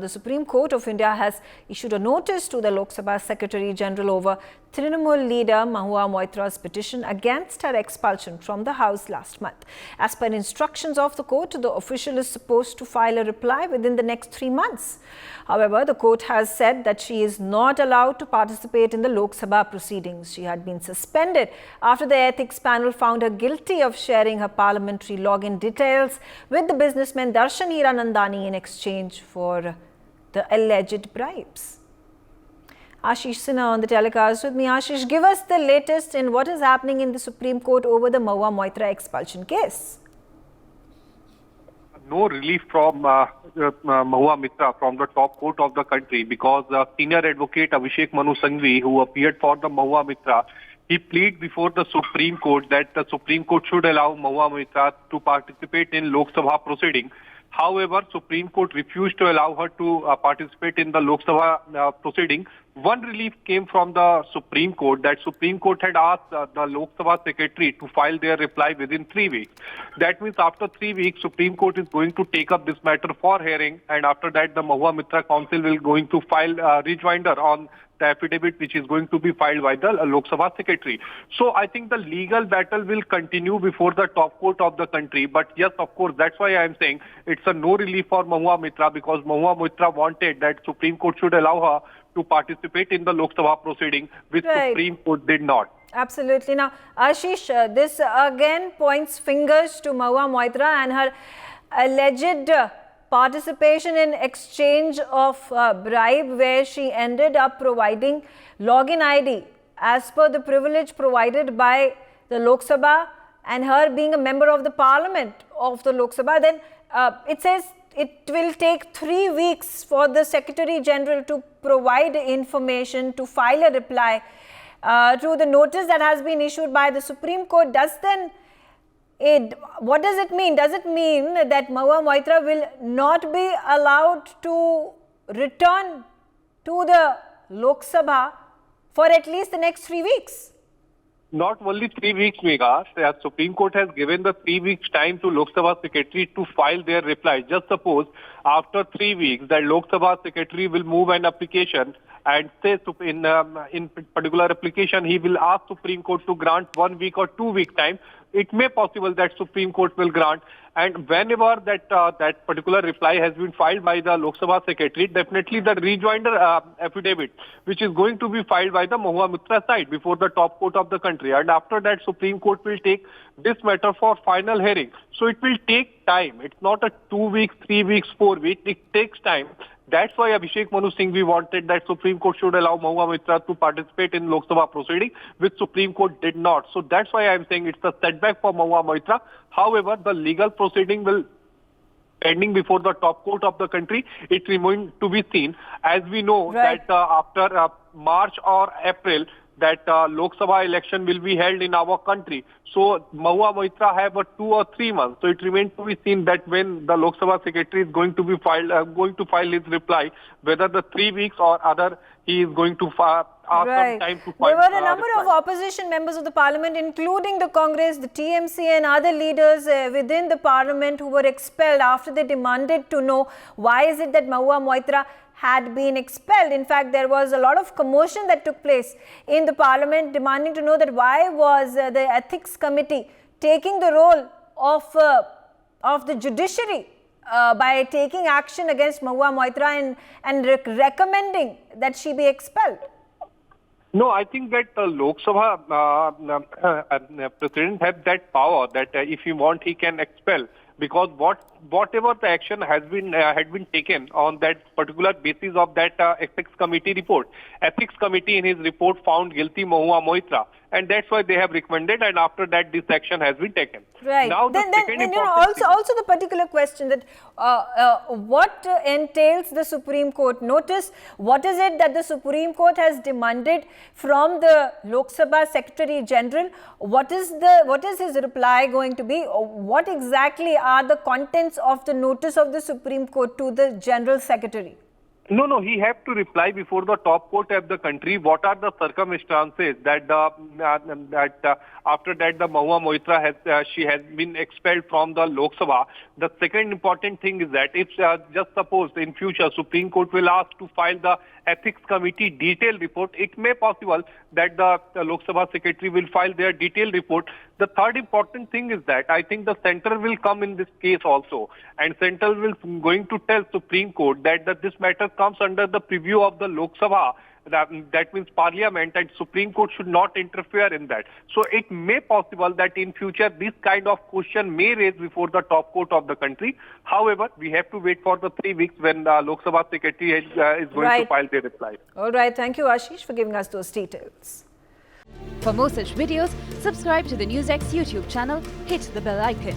The Supreme Court of India has issued a notice to the Lok Sabha Secretary General over Trinamool leader Mahua Moitra's petition against her expulsion from the House last month. As per instructions of the court, the official is supposed to file a reply within the next 3 months. However, the court has said that she is not allowed to participate in the Lok Sabha proceedings. She had been suspended after the ethics panel found her guilty of sharing her parliamentary login details with the businessman Darshan Hiranandani in exchange for the alleged bribes. Ashish Sinha on the telecast with me. Ashish, give us the latest in what is happening in the Supreme Court over the Mahua Moitra expulsion case. No relief from Mahua Mitra from the top court of the country because senior advocate Abhishek Manu Singhvi, who appeared for the Mahua Mitra, he pleaded before the Supreme Court that the Supreme Court should allow Mahua Mitra to participate in Lok Sabha proceeding. However, Supreme Court refused to allow her to participate in the Lok Sabha proceeding. One relief came from the Supreme Court that Supreme Court had asked the Lok Sabha Secretary to file their reply within 3 weeks. That means after 3 weeks, Supreme Court is going to take up this matter for hearing, and after that, the Mahua Mitra Council will going to file a rejoinder on the affidavit which is going to be filed by the Lok Sabha Secretary. So I think the legal battle will continue before the top court of the country. But yes, of course, that's why I am saying it's a no relief for Mahua Mitra because Mahua Mitra wanted that Supreme Court should allow her to participate in the Lok Sabha proceeding, which Supreme Court did not. Absolutely. Now, Ashish, this again points fingers to Mahua Moitra and her alleged participation in exchange of bribe, where she ended up providing login ID as per the privilege provided by the Lok Sabha, and her being a member of the parliament of the Lok Sabha. Then it says it will take 3 weeks for the Secretary General to provide information, to file a reply to the notice that has been issued by the Supreme Court. What does it mean? Does it mean that Mahua Moitra will not be allowed to return to the Lok Sabha for at least the next 3 weeks? Not only 3 weeks, Megha. The Supreme Court has given the 3 weeks time to Lok Sabha Secretary to file their reply. Just suppose after 3 weeks that Lok Sabha Secretary will move an application and say in particular application he will ask Supreme Court to grant 1 week or 2 week time. It may possible that Supreme Court will grant, and whenever that particular reply has been filed by the Lok Sabha Secretary, definitely the rejoinder affidavit, which is going to be filed by the Mahua Mitra side before the top court of the country, and after that Supreme Court will take this matter for final hearing. So it will take time. It's not a 2 weeks, 3 weeks, 4 weeks. It takes time. That's why Abhishek Manu Singhvi wanted that Supreme Court should allow Mahua Mitra to participate in Lok Sabha proceeding, which Supreme Court did not. So that's why I'm saying it's a setback for Mahua Mitra. However, the legal proceeding will pending before the top court of the country. It remains to be seen. As we know that after March or April, that Lok Sabha election will be held in our country. So Mahua Moitra have 2 or 3 months. So it remains to be seen that when the Lok Sabha Secretary is going to be going to file his reply, whether the 3 weeks or other he is going to ask some time to file. There were a number of opposition members of the parliament, including the Congress, the TMC and other leaders within the parliament who were expelled after they demanded to know why is it that Mahua Moitra had been expelled. In fact, there was a lot of commotion that took place in the parliament demanding to know that why was the ethics committee taking the role of the judiciary by taking action against Mahua Moitra and recommending that she be expelled. No, I think that Lok Sabha President has that power that if he want, he can expel. Because whatever the action had been taken on that particular basis of that ethics committee report, ethics committee in his report found guilty Mahua Moitra, and that's why they have recommended, and after that this action has been taken. Right. Now then also the particular question that what entails the Supreme Court notice? What is it that the Supreme Court has demanded from the Lok Sabha Secretary General? What is his reply going to be? What exactly are the contents of the notice of the Supreme Court to the General Secretary? No, he have to reply before the top court of the country. What are the circumstances that after that the Mahua Moitra has she has been expelled from the Lok Sabha? The second important thing is that if just suppose in future Supreme Court will ask to file the ethics committee detailed report, it may possible that the Lok Sabha secretary will file their detailed report. The third important thing is that I think the center will come in this case also, and center will going to tell Supreme Court that this matter comes under the preview of the Lok Sabha. That means Parliament, and Supreme Court should not interfere in that. So it may possible that in future this kind of question may raise before the top court of the country. However, we have to wait for the 3 weeks when Lok Sabha secretary is going to file their reply. All right. Thank you, Ashish, for giving us those details. For more such videos, subscribe to the NewsX YouTube channel, hit the bell icon.